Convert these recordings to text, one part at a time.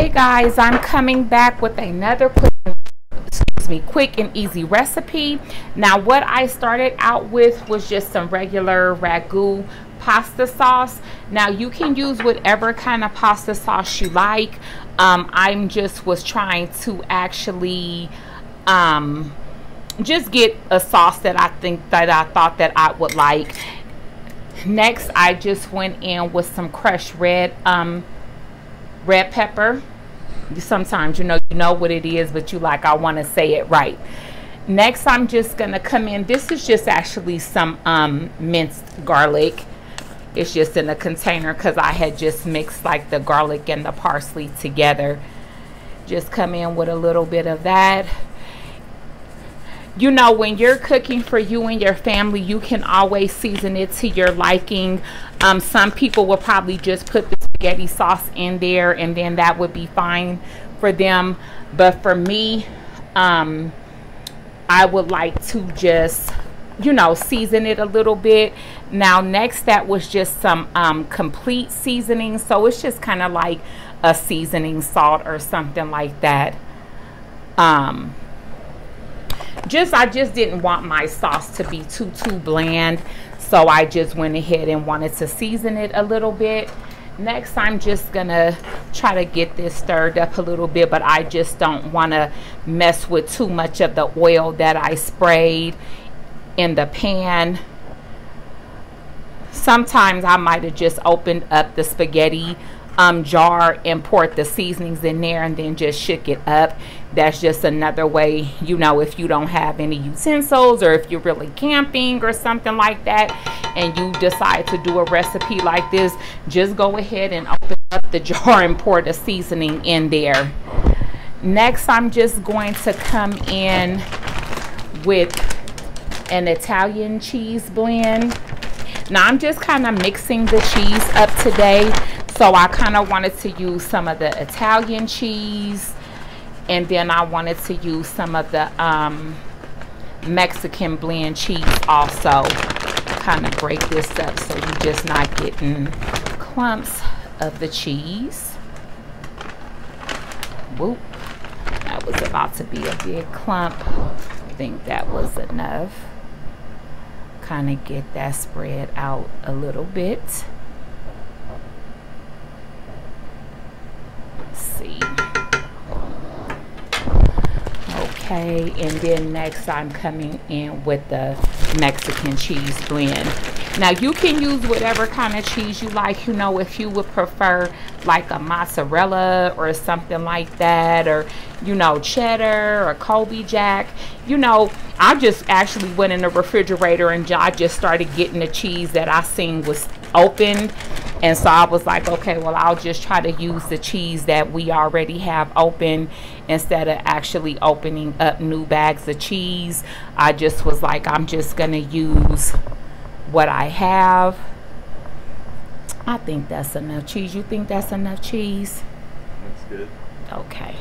Hey guys, I'm coming back with another quick and easy recipe. Now what I started out with was just some regular ragu pasta sauce. Now you can use whatever kind of pasta sauce you like. I'm just was trying to actually just get a sauce that I thought that I would like. Next, I just went in with some crushed red pepper. Sometimes you know what it is, but you like, I want to say it right. Next, I'm just gonna come in. This is just actually some minced garlic. It's just in a container because I had just mixed like the garlic and the parsley together. Just come in with a little bit of that. You know, when you're cooking for you and your family, you can always season it to your liking. Some people will probably just put the spaghetti sauce in there and then that would be fine for them. But for me, I would like to just, you know, season it a little bit. Now, next, that was just some complete seasoning. So it's just kind of like a seasoning salt or something like that. I just didn't want my sauce to be too bland, so I just went ahead and wanted to season it a little bit. Next, I'm just gonna try to get this stirred up a little bit, but I just don't want to mess with too much of the oil that I sprayed in the pan. Sometimes I might have just opened up the spaghetti jar and poured the seasonings in there and then just shook it up. That's just another way, you know, if you don't have any utensils or if you're really camping or something like that and you decide to do a recipe like this, just go ahead and open up the jar and pour the seasoning in there. Next, I'm just going to come in with an Italian cheese blend. Now I'm just kind of mixing the cheese up today. So I kind of wanted to use some of the Italian cheese, and then I wanted to use some of the Mexican blend cheese also. Kind of break this up so you're just not getting clumps of the cheese. Whoop, that was about to be a big clump. I think that was enough. Kind of get that spread out a little bit. Okay, and then next I'm coming in with the Mexican cheese blend. Now you can use whatever kind of cheese you like. You know, if you would prefer like a mozzarella or something like that, or you know, cheddar or Colby Jack. You know, I just actually went in the refrigerator and I just started getting the cheese that I seen was opened. And so I was like, okay, well, I'll just try to use the cheese that we already have open instead of actually opening up new bags of cheese. I just was like, I'm just going to use what I have. I think that's enough cheese. You think that's enough cheese? That's good. Okay.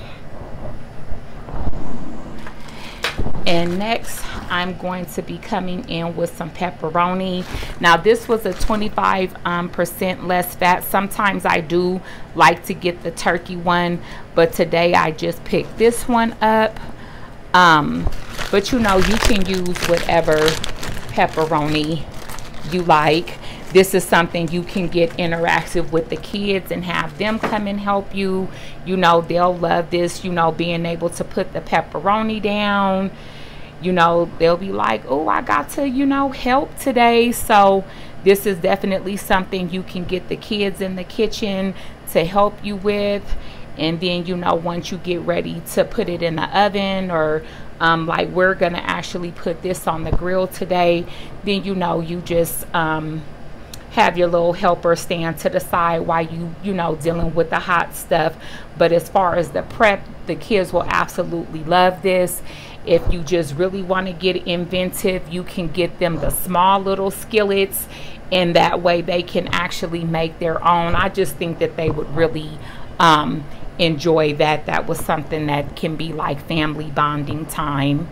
And next, I'm going to be coming in with some pepperoni. Now, this was a 25% less fat. Sometimes I do like to get the turkey one, but today I just picked this one up. But you know, you can use whatever pepperoni you like. This is something you can get interactive with the kids and have them come and help you. You know, they'll love this, you know, being able to put the pepperoni down. You know, they'll be like, oh, I got to, you know, help today. So this is definitely something you can get the kids in the kitchen to help you with. And then, you know, once you get ready to put it in the oven, or like we're going to actually put this on the grill today, then, you know, you just have your little helper stand to the side while you know, dealing with the hot stuff. But as far as the prep, the kids will absolutely love this. If you just really want to get inventive, you can get them the small little skillets, and that way they can actually make their own. I just think that they would really enjoy that. That was something that can be like family bonding time.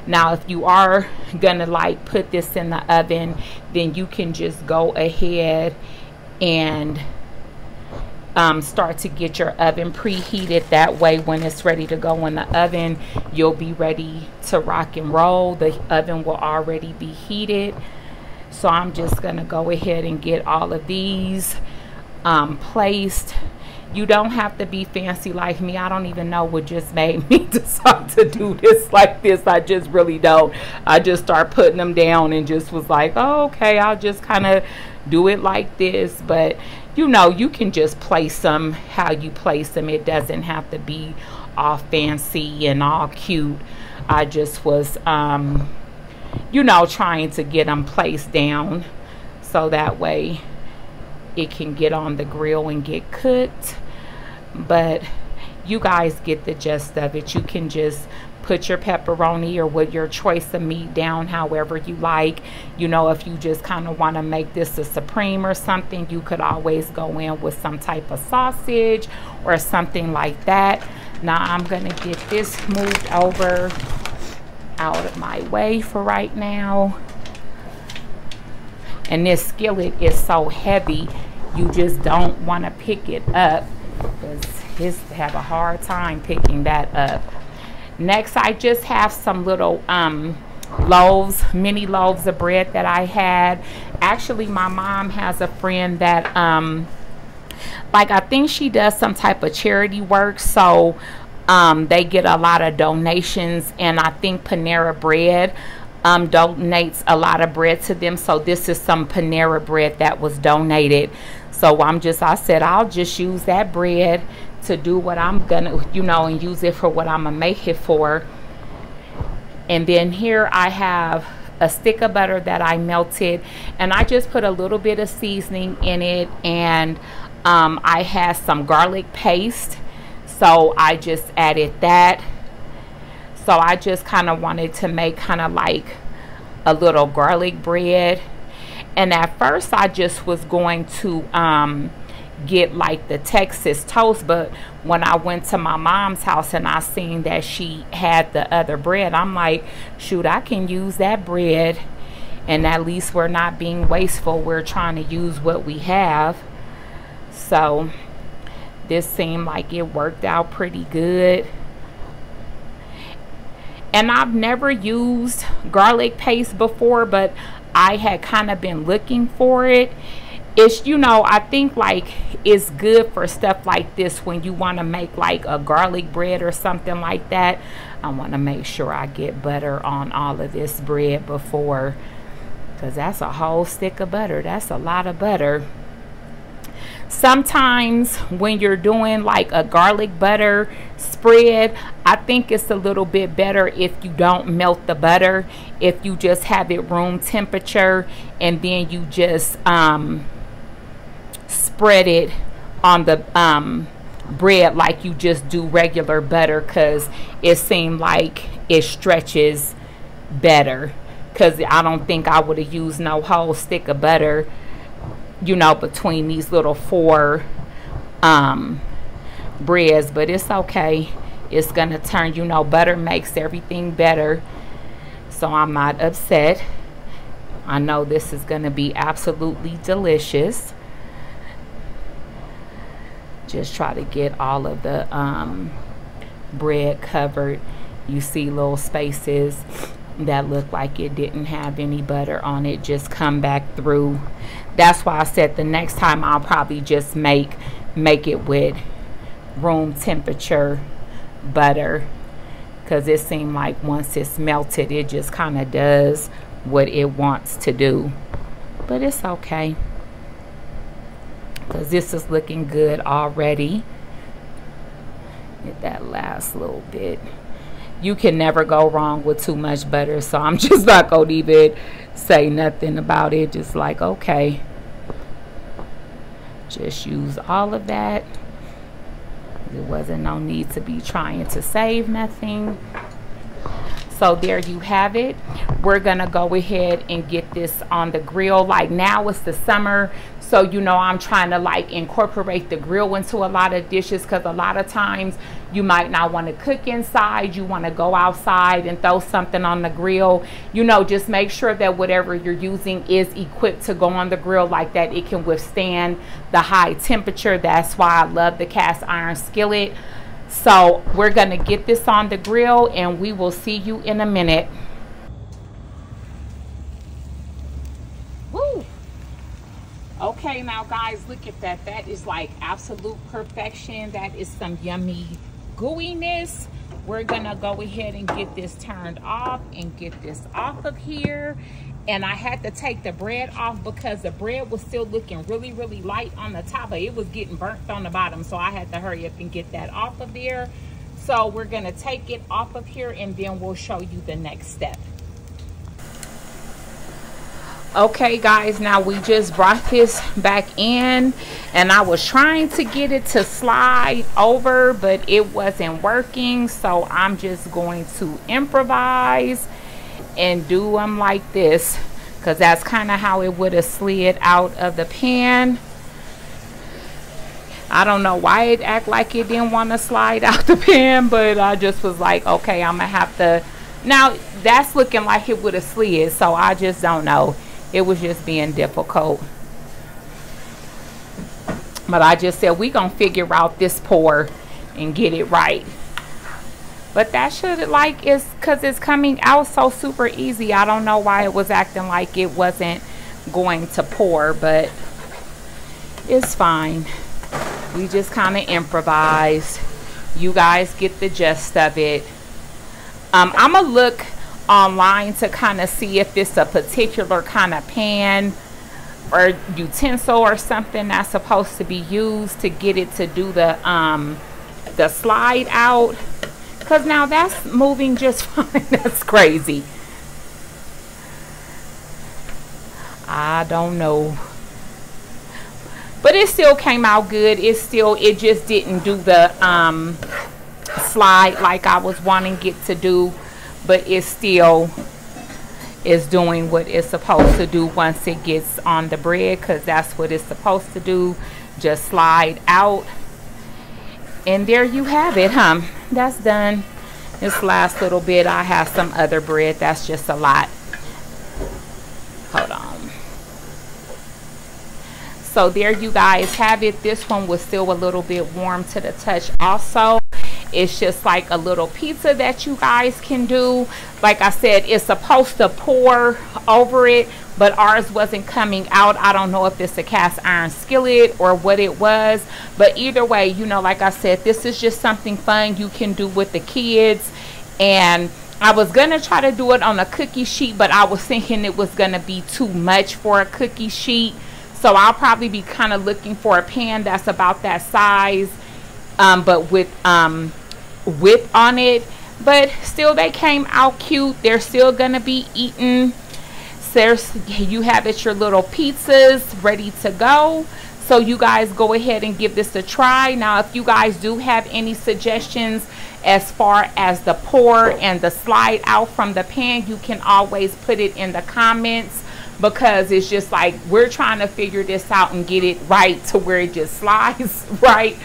Now, if you are gonna like put this in the oven, then you can just go ahead and start to get your oven preheated. That way when it's ready to go in the oven, you'll be ready to rock and roll. The oven will already be heated. So I'm just gonna go ahead and get all of these placed. You don't have to be fancy like me. I don't even know what just made me decide to do this like this. I just really don't. I just start putting them down and just was like, oh, okay, I'll just kind of do it like this. But you know, you can just place them how you place them. It doesn't have to be all fancy and all cute. I just was you know, trying to get them placed down so that way it can get on the grill and get cooked. But you guys get the gist of it. You can just put your pepperoni or with your choice of meat down however you like. You know, if you just kind of want to make this a supreme or something, you could always go in with some type of sausage or something like that. Now I'm gonna get this moved over out of my way for right now. And this skillet is so heavy, you just don't want to pick it up, because it's have a hard time picking that up. Next, I just have some little loaves, mini loaves of bread that I had. Actually, my mom has a friend that like, I think she does some type of charity work, so they get a lot of donations, and I think Panera Bread donates a lot of bread to them. So this is some Panera bread that was donated. So I said I'll just use that bread to do what I'm gonna, you know, and use it for what I'm gonna make it for. And then here I have a stick of butter that I melted, and I just put a little bit of seasoning in it, and I had some garlic paste, so I just added that. So I just kind of wanted to make kind of like a little garlic bread. And at first I just was going to get like the Texas toast, but when I went to my mom's house and I seen that she had the other bread, I'm like, shoot, I can use that bread, and at least we're not being wasteful. We're trying to use what we have. So this seemed like it worked out pretty good. And I've never used garlic paste before, but I had kind of been looking for it. It's, you know, I think like it's good for stuff like this when you want to make like a garlic bread or something like that. I want to make sure I get butter on all of this bread before, because that's a whole stick of butter. That's a lot of butter. Sometimes when you're doing like a garlic butter spread, I think it's a little bit better if you don't melt the butter, if you just have it room temperature, and then you just spread it on the bread like you just do regular butter, because it seemed like it stretches better. Because I don't think I would have used no whole stick of butter, you know, between these little 4 breads. But it's okay. It's gonna turn, you know, butter makes everything better, so I'm not upset. I know this is gonna be absolutely delicious. Just try to get all of the bread covered. You see little spaces that look like it didn't have any butter on it, just come back through. That's why I said the next time I'll probably just make it with room temperature butter, because it seemed like once it's melted it just kind of does what it wants to do. But it's okay, because this is looking good already. Get that last little bit. You can never go wrong with too much butter, so I'm just not gonna even say nothing about it. Just like, okay, just use all of that. There wasn't no need to be trying to save nothing. So there you have it. We're gonna go ahead and get this on the grill. Like, now it's the summer, So, you know, I'm trying to like incorporate the grill into a lot of dishes, because a lot of times you might not want to cook inside. You want to go outside and throw something on the grill. You know, just make sure that whatever you're using is equipped to go on the grill like that. It can withstand the high temperature. That's why I love the cast iron skillet. So we're going to get this on the grill and we will see you in a minute. Woo! Okay, now guys, look at that. That is like absolute perfection. That is some yummy gooiness. We're gonna go ahead and get this turned off and get this off of here. And I had to take the bread off because the bread was still looking really, really light on the top, but it was getting burnt on the bottom. So I had to hurry up and get that off of there. So we're gonna take it off of here and then we'll show you the next step. Okay guys, now we just brought this back in and I was trying to get it to slide over, but it wasn't working. So I'm just going to improvise and do them like this, because that's kind of how it would have slid out of the pan. I don't know why it act like it didn't want to slide out the pan, but I just was like, okay, I'm gonna have to. Now that's looking like it would have slid, so I just don't know. It was just being difficult. But I just said we gonna figure out this pour and get it right. But that should, like, is because it's coming out so super easy. I don't know why it was acting like it wasn't going to pour, but it's fine. We just kind of improvised. You guys get the gist of it. I'm gonna look online to kind of see if it's a particular kind of pan or utensil or something that's supposed to be used to get it to do the slide out, because now that's moving just fine. That's crazy. I don't know, but it still came out good. It just didn't do the slide like I was wanting it to do, but it still is doing what it's supposed to do once it gets on the bread, because that's what it's supposed to do, just slide out. And there you have it, that's done. This last little bit, I have some other bread. That's just a lot. Hold on. So there you guys have it. This one was still a little bit warm to the touch also. It's just like a little pizza that you guys can do. Like I said, it's supposed to pour over it, but ours wasn't coming out. I don't know if it's a cast iron skillet or what it was, but either way, you know, like I said, this is just something fun you can do with the kids. And I was gonna try to do it on a cookie sheet, but I was thinking it was gonna be too much for a cookie sheet. So I'll probably be kind of looking for a pan that's about that size, but with width on it. But still, they came out cute. They're still gonna be eaten. You have it, your little pizzas ready to go. So you guys go ahead and give this a try. Now if you guys do have any suggestions as far as the pour and the slide out from the pan, you can always put it in the comments, because it's just like we're trying to figure this out and get it right to where it just slides right.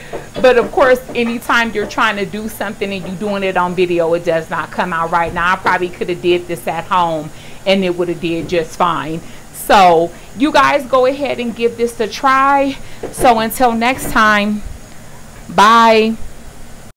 But of course, anytime you're trying to do something and you're doing it on video, it does not come out right. Now I probably could have did this at home and it would have did just fine. So you guys go ahead and give this a try. So until next time, bye.